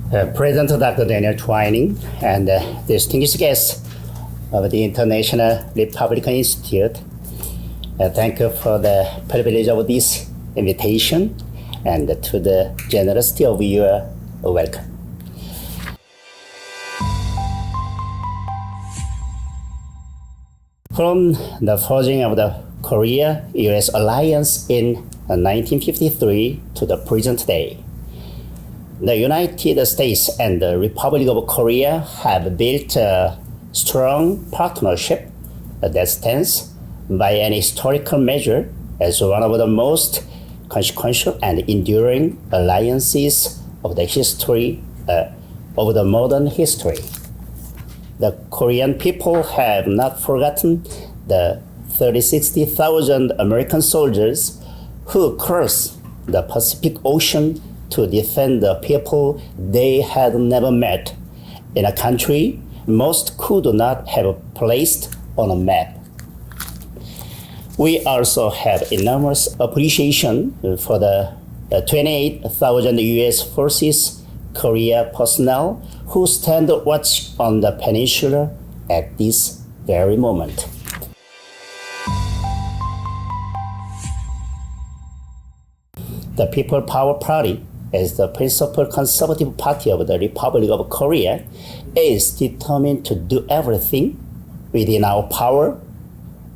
President Dr. Daniel Twining and distinguished guests of the International Republican Institute, thank you for the privilege of this invitation and to the generosity of your welcome. From the forging of the Korea-US alliance in 1953 to the present day, the United States and the Republic of Korea have built a strong partnership that stands by an historical measure as one of the most consequential and enduring alliances of the history of the modern history. The Korean people have not forgotten the 60,000 American soldiers who crossed the Pacific Ocean to defend the people they had never met in a country most could not have placed on a map. We also have enormous appreciation for the 28,000 U.S. Forces Korea personnel who stand watch on the peninsula at this very moment. The People Power Party, as the principal conservative party of the Republic of Korea, is determined to do everything within our power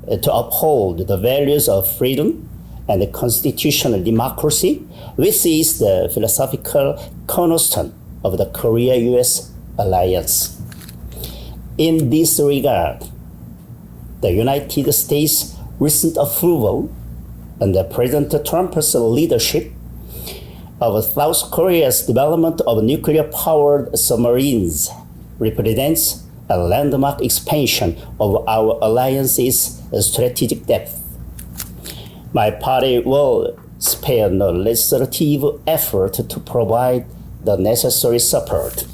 to uphold the values of freedom and the constitutional democracy, which is the philosophical cornerstone of the Korea-US alliance. In this regard, the United States' recent approval under President Trump's leadership of South Korea's development of nuclear-powered submarines represents a landmark expansion of our alliance's strategic depth. My party will spare no legislative effort to provide the necessary support.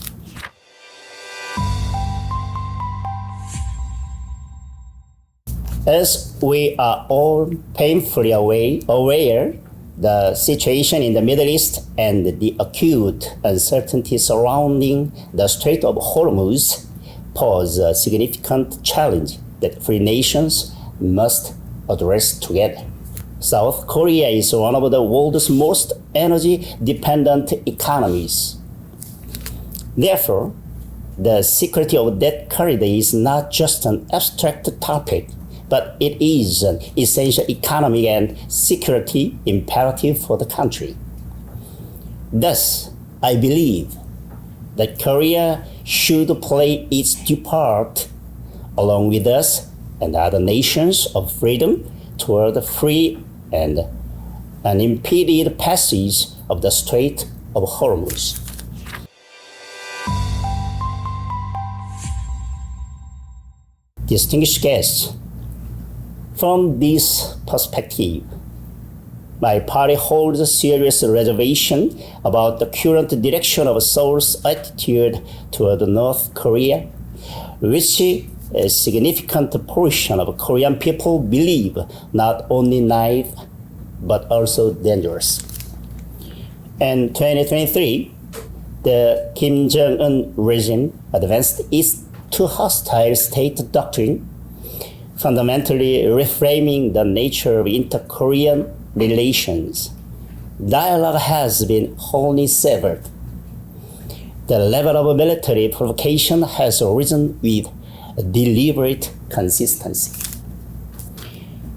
As we are all painfully aware, the situation in the Middle East and the acute uncertainty surrounding the Strait of Hormuz pose a significant challenge that free nations must address together. South Korea is one of the world's most energy-dependent economies. Therefore, the security of that corridor is not just an abstract topic, but it is an essential economic and security imperative for the country. Thus, I believe that Korea should play its due part, along with us and other nations of freedom, toward the free and unimpeded passage of the Strait of Hormuz. Distinguished guests, from this perspective, my party holds a serious reservation about the current direction of Seoul's attitude toward North Korea, which a significant portion of Korean people believe not only naive, but also dangerous. In 2023, the Kim Jong-un regime advanced its too hostile state doctrine, fundamentally reframing the nature of inter-Korean relations. Dialogue has been wholly severed. The level of military provocation has risen with deliberate consistency.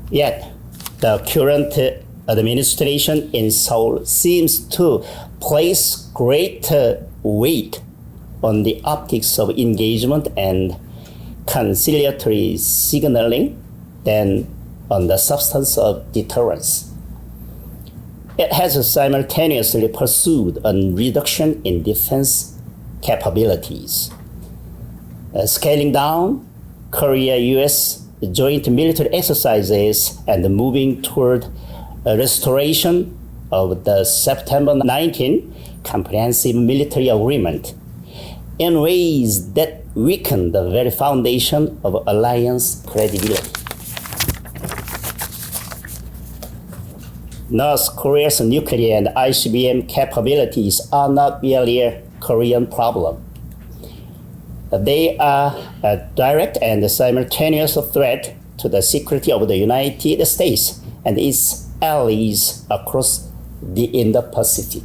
Yet, the current administration in Seoul seems to place greater weight on the optics of engagement and conciliatory signaling than on the substance of deterrence. It has simultaneously pursued a reduction in defense capabilities, scaling down Korea-US joint military exercises and moving toward a restoration of the September 19 Comprehensive Military Agreement in ways that weaken the very foundation of alliance credibility. North Korea's nuclear and ICBM capabilities are not merely Korean problem. They are a direct and simultaneous threat to the security of the United States and its allies across the Indo-Pacific.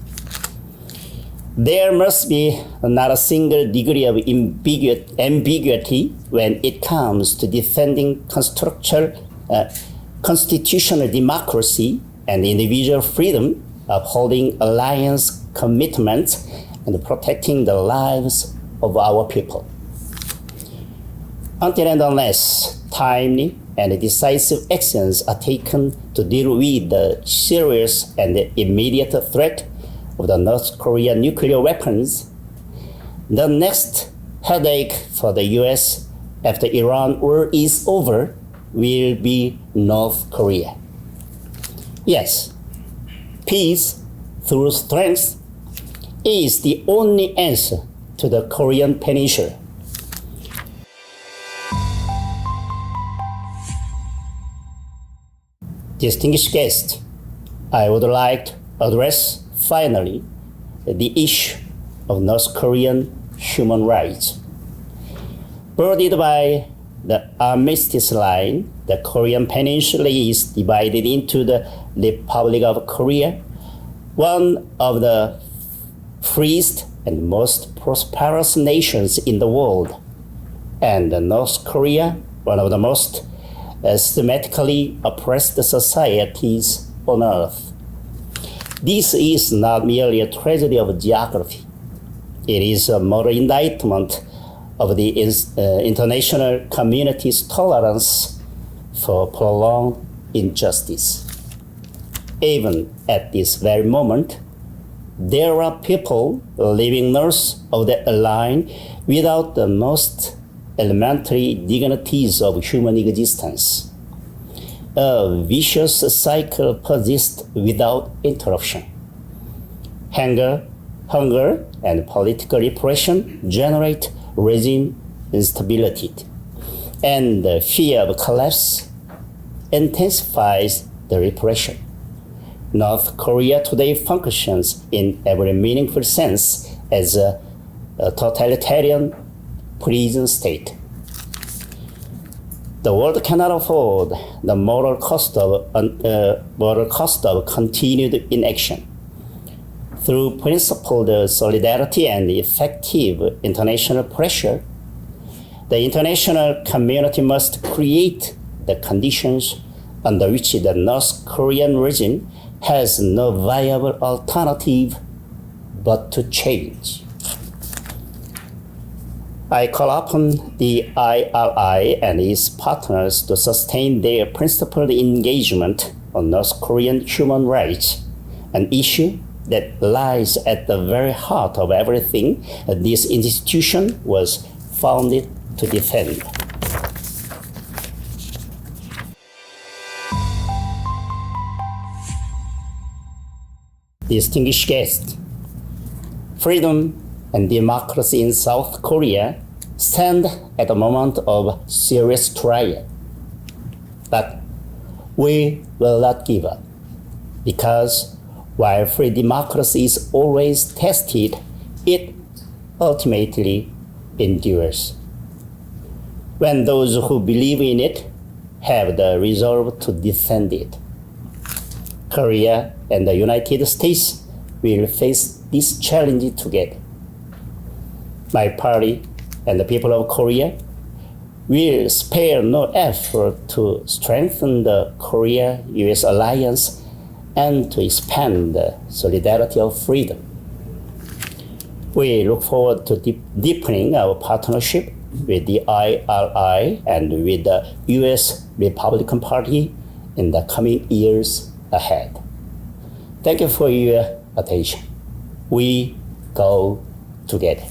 There must be not a single degree of ambiguity when it comes to defending constitutional democracy and individual freedom, upholding alliance commitments, and protecting the lives of our people. Until and unless timely and decisive actions are taken to deal with the serious and immediate threat of the North Korean nuclear weapons, the next headache for the US after Iran war is over will be North Korea. Yes, peace through strength is the only answer to the Korean Peninsula. Distinguished guests, I would like to address finally the issue of North Korean human rights. Bordered by the armistice line, the Korean Peninsula is divided into the Republic of Korea, one of the freest and most prosperous nations in the world, and North Korea, one of the most systematically oppressed societies on earth. This is not merely a tragedy of geography. It is a moral indictment of the international community's tolerance for prolonged injustice. Even at this very moment, there are people living north of the line without the most elementary dignities of human existence. A vicious cycle persists without interruption. Hunger, and political repression generate regime instability, and the fear of collapse intensifies the repression. North Korea today functions in every meaningful sense as a totalitarian prison state. The world cannot afford the moral cost of continued inaction. Through principled solidarity and effective international pressure, the international community must create the conditions under which the North Korean regime has no viable alternative but to change. I call upon the IRI and its partners to sustain their principled engagement on North Korean human rights, an issue that lies at the very heart of everything this institution was founded to defend. Distinguished guests, freedom and democracy in South Korea stand at a moment of serious trial. But we will not give up, because while free democracy is always tested, it ultimately endures. When those who believe in it have the resolve to defend it, Korea and the United States will face this challenge together. My party and the people of Korea will spare no effort to strengthen the Korea-US alliance and to expand the solidarity of freedom. We look forward to deepening our partnership with the IRI and with the US Republican Party in the coming years ahead. Thank you for your attention. We go together.